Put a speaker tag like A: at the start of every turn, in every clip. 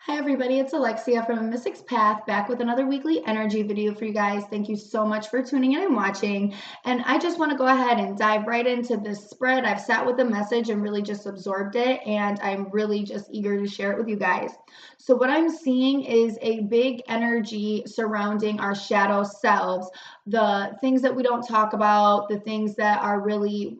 A: Hi everybody, it's Alexia from amysticspath back with another weekly energy video for you guys. Thank you so much for tuning in and watching. And I just want to go ahead and dive right into this spread. I've sat with the message and really just absorbed it, and I'm really just eager to share it with you guys. So what I'm seeing is a big energy surrounding our shadow selves, the things that we don't talk about, the things that are really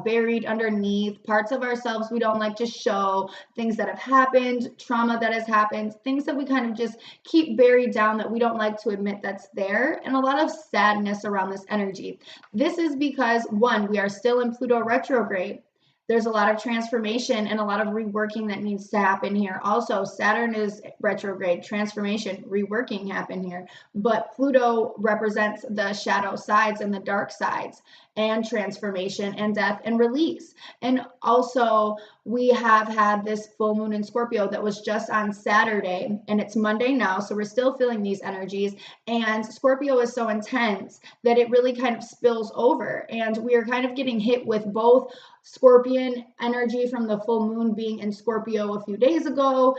A: buried underneath, parts of ourselves we don't like to show, things that have happened, trauma that has happened, things that we kind of just keep buried down that we don't like to admit that's there, and a lot of sadness around this energy. This is because, one, we are still in Pluto retrograde. There's a lot of transformation and a lot of reworking that needs to happen here. Also, Saturn is retrograde, transformation, reworking happen here. But Pluto represents the shadow sides and the dark sides and transformation and death and release. And also, we have had this full moon in Scorpio that was just on Saturday, and it's Monday now, so we're still feeling these energies. And Scorpio is so intense that it really kind of spills over, and we are kind of getting hit with both Scorpion energy from the full moon being in Scorpio a few days ago,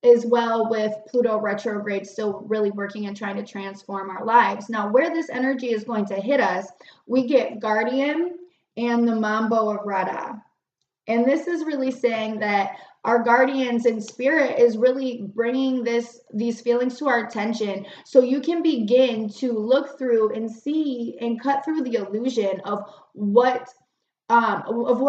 A: as well with Pluto retrograde still really working and trying to transform our lives. Now, where this energy is going to hit us, we get Guardian and the Mambo of Radha. And this is really saying that our guardians in spirit is really bringing these feelings to our attention, so you can begin to look through and see and cut through the illusion of what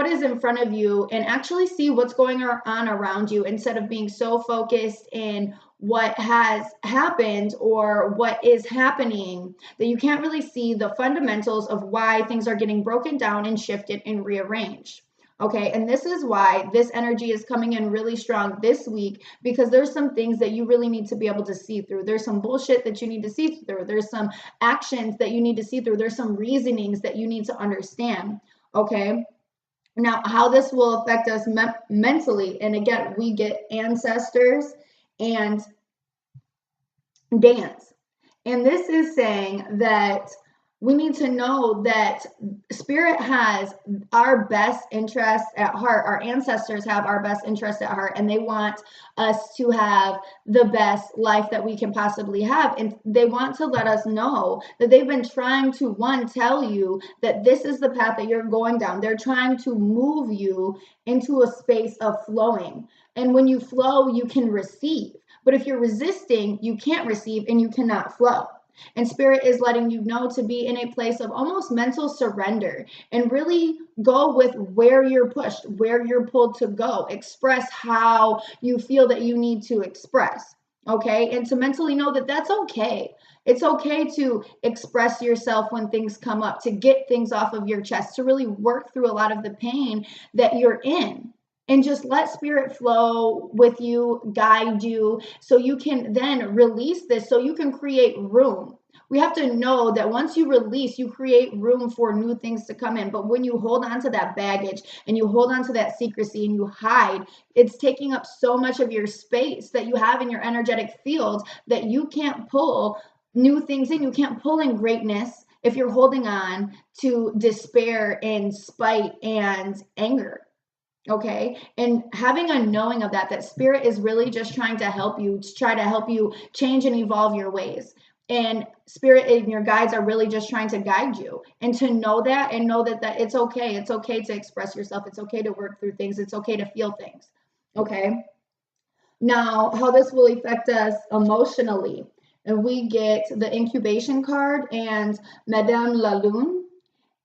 A: is in front of you and actually see what's going on around you, instead of being so focused in what has happened or what is happening that you can't really see the fundamentals of why things are getting broken down and shifted and rearranged. Okay, and this is why this energy is coming in really strong this week, because there's some things that you really need to be able to see through. There's some bullshit that you need to see through. There's some actions that you need to see through. There's some reasonings that you need to understand. Okay, now how this will affect us mentally, and again, we get ancestors and dance. And this is saying that we need to know that spirit has our best interests at heart. Our ancestors have our best interests at heart, and they want us to have the best life that we can possibly have. And they want to let us know that they've been trying to, one, tell you that this is the path that you're going down. They're trying to move you into a space of flowing. And when you flow, you can receive. But if you're resisting, you can't receive and you cannot flow. And spirit is letting you know to be in a place of almost mental surrender and really go with where you're pushed, where you're pulled to go. Express how you feel that you need to express. Okay. And to mentally know that that's okay. It's okay to express yourself when things come up, to get things off of your chest, to really work through a lot of the pain that you're in. And just let spirit flow with you, guide you, so you can then release this, so you can create room. We have to know that once you release, you create room for new things to come in. But when you hold on to that baggage and you hold on to that secrecy and you hide, it's taking up so much of your space that you have in your energetic field that you can't pull new things in. You can't pull in greatness if you're holding on to despair and spite and anger. Okay. And having a knowing of that spirit is really just trying to help you, to try to help you change and evolve your ways. And spirit and your guides are really just trying to guide you, and to know that, and know that it's okay. It's okay to express yourself. It's okay to work through things. It's okay to feel things. Okay. Now, how this will affect us emotionally. And we get the incubation card and Madame La Lune.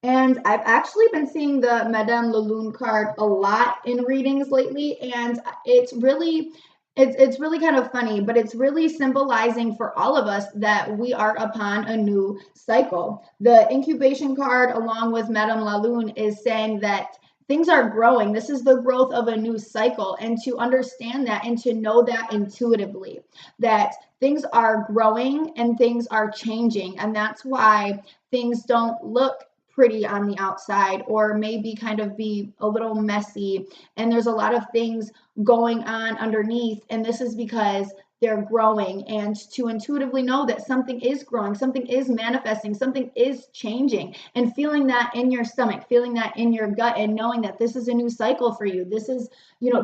A: And I've actually been seeing the Madame La Lune card a lot in readings lately, and it's really kind of funny, but it's really symbolizing for all of us that we are upon a new cycle. The incubation card, along with Madame La Lune, is saying that things are growing. This is the growth of a new cycle, and to understand that and to know that intuitively, that things are growing and things are changing, and that's why things don't look pretty on the outside, or maybe kind of be a little messy, and there's a lot of things going on underneath. And this is because they're growing, and to intuitively know that something is growing, something is manifesting, something is changing, and feeling that in your stomach, feeling that in your gut, and knowing that this is a new cycle for you. This is,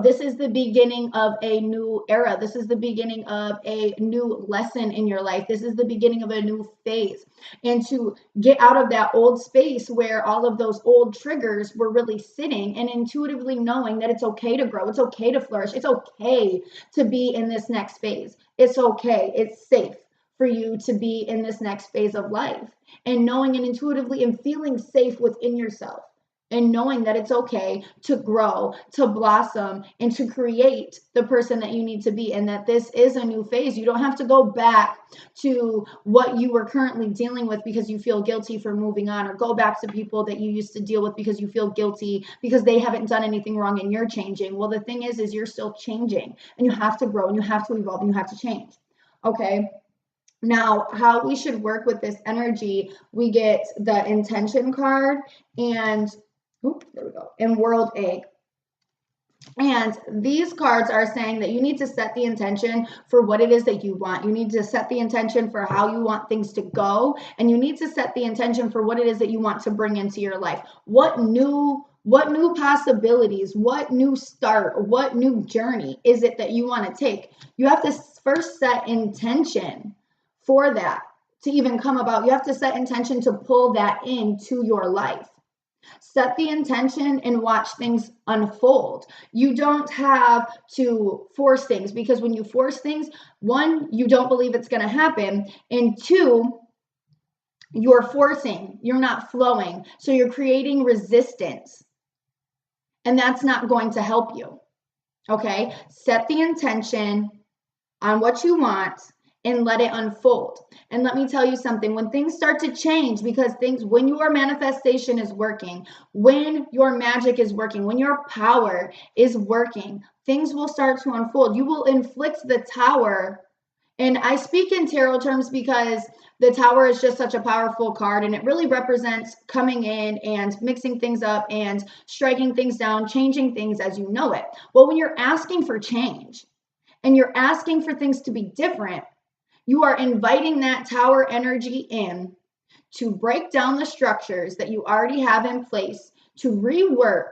A: this is the beginning of a new era. This is the beginning of a new lesson in your life. This is the beginning of a new phase. And to get out of that old space where all of those old triggers were really sitting, and intuitively knowing that it's okay to grow, it's okay to flourish, it's okay to be in this next phase. It's okay, it's safe for you to be in this next phase of life. And knowing and intuitively and feeling safe within yourself, and knowing that it's okay to grow, to blossom, and to create the person that you need to be, and that this is a new phase. You don't have to go back to what you were currently dealing with because you feel guilty for moving on, or go back to people that you used to deal with because you feel guilty because they haven't done anything wrong and you're changing. Well, the thing is you're still changing, and you have to grow, and you have to evolve, and you have to change. Okay. Now, how we should work with this energy, we get the intention card, and there we go, and world egg. And these cards are saying that you need to set the intention for what it is that you want. You need to set the intention for how you want things to go, and you need to set the intention for what it is that you want to bring into your life. What new possibilities, what new start, what new journey is it that you want to take? You have to first set intention for that to even come about. You have to set intention to pull that into your life. Set the intention and watch things unfold. You don't have to force things, because when you force things, one, you don't believe it's going to happen, and two, you're forcing, you're not flowing. So you're creating resistance, and that's not going to help you. Okay? Set the intention on what you want and let it unfold. And let me tell you something, when things start to change, because when your manifestation is working, when your magic is working, when your power is working, things will start to unfold. You will inflict the tower. And I speak in tarot terms because the tower is just such a powerful card, and it really represents coming in and mixing things up and striking things down, changing things as you know it. Well, when you're asking for change and you're asking for things to be different, you are inviting that tower energy in to break down the structures that you already have in place, to rework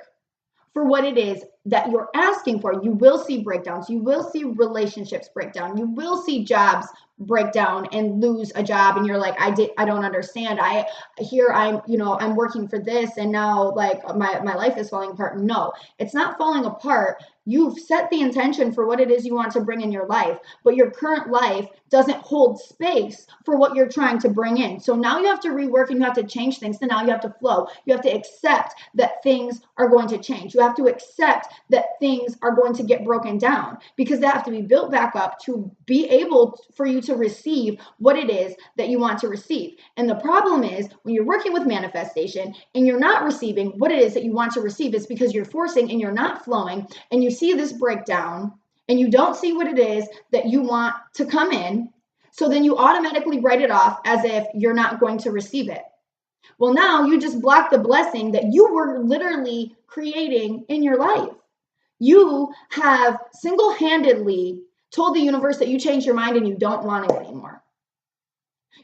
A: for what it is that you're asking for. You will see breakdowns. You will see relationships break down. You will see jobs break down and lose a job. And you're like, I don't understand. I'm working for this, and now like my life is falling apart. No, it's not falling apart. You've set the intention for what it is you want to bring in your life, but your current life doesn't hold space for what you're trying to bring in. So now you have to rework, and you have to change things. So now you have to flow. You have to accept that things are going to change. You have to accept that things are going to get broken down, because they have to be built back up to be able for you to receive what it is that you want to receive. And the problem is when you're working with manifestation and you're not receiving what it is that you want to receive, it's because you're forcing and you're not flowing, and you see this breakdown and you don't see what it is that you want to come in. So then you automatically write it off as if you're not going to receive it. Well, now you just block the blessing that you were literally creating in your life. You have single-handedly told the universe that you changed your mind and you don't want it anymore.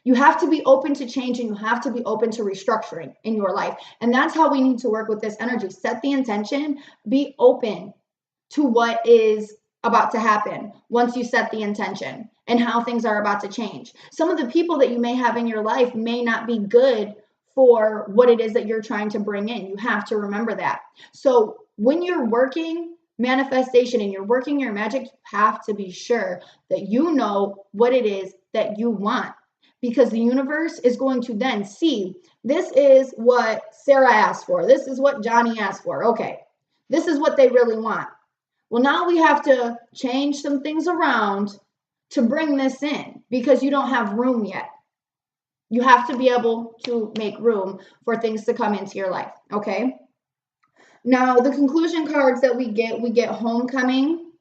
A: You have to be open to change, and you have to be open to restructuring in your life. And that's how we need to work with this energy. Set the intention, be open to what is about to happen once you set the intention and how things are about to change. Some of the people that you may have in your life may not be good for what it is that you're trying to bring in. You have to remember that. So when you're working manifestation and you're working your magic, you have to be sure that you know what it is that you want, because the universe is going to then see, this is what Sarah asked for. This is what Johnny asked for. Okay, this is what they really want. Well, now we have to change some things around to bring this in, because you don't have room yet. You have to be able to make room for things to come into your life, okay? Now, the conclusion cards that we get Homecoming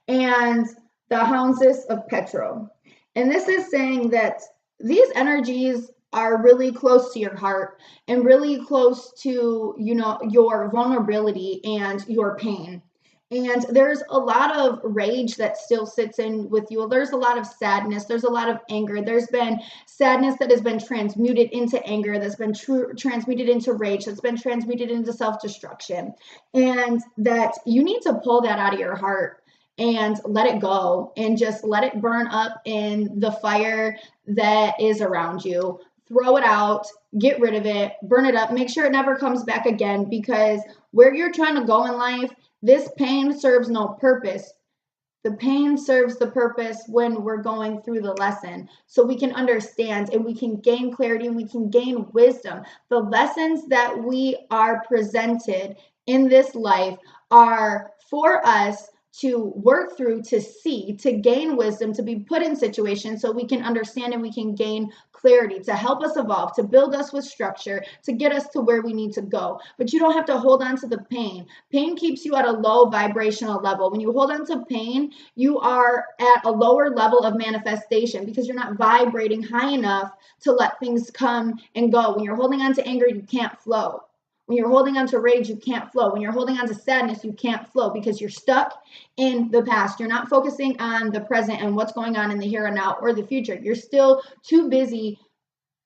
A: and the Houndess of Petro. And this is saying that these energies are really close to your heart and really close to, your vulnerability and your pain. And there's a lot of rage that still sits in with you. There's a lot of sadness. There's a lot of anger. There's been sadness that has been transmuted into anger, that's been transmuted into rage, that's been transmuted into self-destruction. And that you need to pull that out of your heart and let it go and just let it burn up in the fire that is around you. Throw it out, get rid of it, burn it up, make sure it never comes back again, because where you're trying to go in life, this pain serves no purpose. The pain serves the purpose when we're going through the lesson, so we can understand and we can gain clarity and we can gain wisdom. The lessons that we are presented in this life are for us to work through, to see, to gain wisdom, to be put in situations so we can understand and we can gain clarity, to help us evolve, to build us with structure, to get us to where we need to go. But you don't have to hold on to the pain. Pain keeps you at a low vibrational level. When you hold on to pain, you are at a lower level of manifestation because you're not vibrating high enough to let things come and go. When you're holding on to anger, you can't flow. When you're holding on to rage, you can't flow. When you're holding on to sadness, you can't flow because you're stuck in the past. You're not focusing on the present and what's going on in the here and now or the future. You're still too busy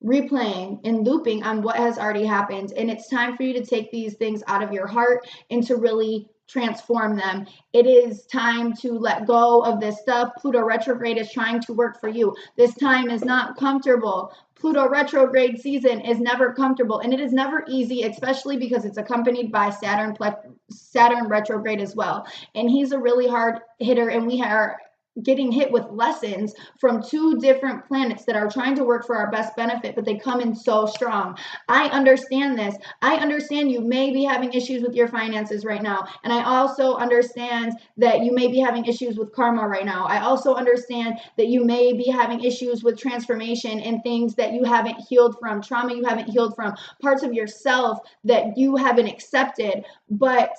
A: replaying and looping on what has already happened. And it's time for you to take these things out of your heart and to really transform them. It is time to let go of this stuff. Pluto retrograde is trying to work for you. This time is not comfortable. Pluto retrograde season is never comfortable, and it is never easy, especially because it's accompanied by Saturn retrograde as well. And he's a really hard hitter, and we are getting hit with lessons from two different planets that are trying to work for our best benefit, but they come in so strong. I understand this. I understand you may be having issues with your finances right now. And I also understand that you may be having issues with karma right now. I also understand that you may be having issues with transformation and things that you haven't healed from, trauma you haven't healed from, parts of yourself that you haven't accepted. But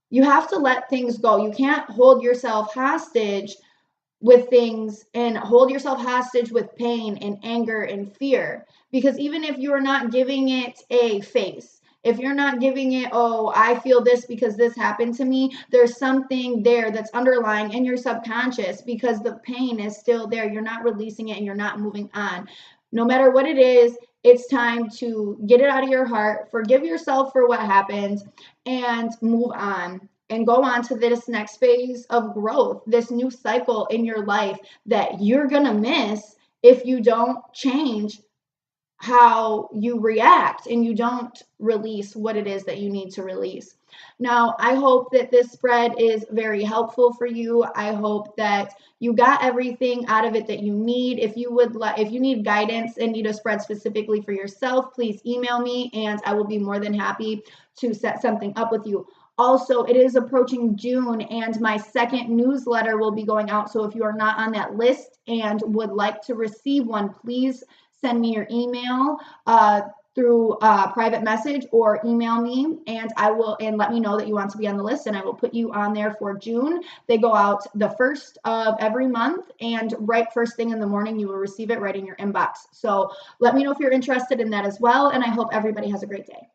A: you have to let things go. You can't hold yourself hostage with things and hold yourself hostage with pain and anger and fear, because even if you're not giving it a face, if you're not giving it, oh, I feel this because this happened to me, there's something there that's underlying in your subconscious because the pain is still there. You're not releasing it and you're not moving on. No matter what it is, it's time to get it out of your heart, forgive yourself for what happened, and move on. And go on to this next phase of growth, this new cycle in your life that you're going to miss if you don't change how you react and you don't release what it is that you need to release. Now, I hope that this spread is very helpful for you. I hope that you got everything out of it that you need. If you need guidance and need a spread specifically for yourself, please email me and I will be more than happy to set something up with you. Also, it is approaching June and my second newsletter will be going out. So if you are not on that list and would like to receive one, please send me your email through private message or email me, and let me know that you want to be on the list, and I will put you on there for June. They go out the first of every month, and right first thing in the morning, you will receive it right in your inbox. So let me know if you're interested in that as well, and I hope everybody has a great day.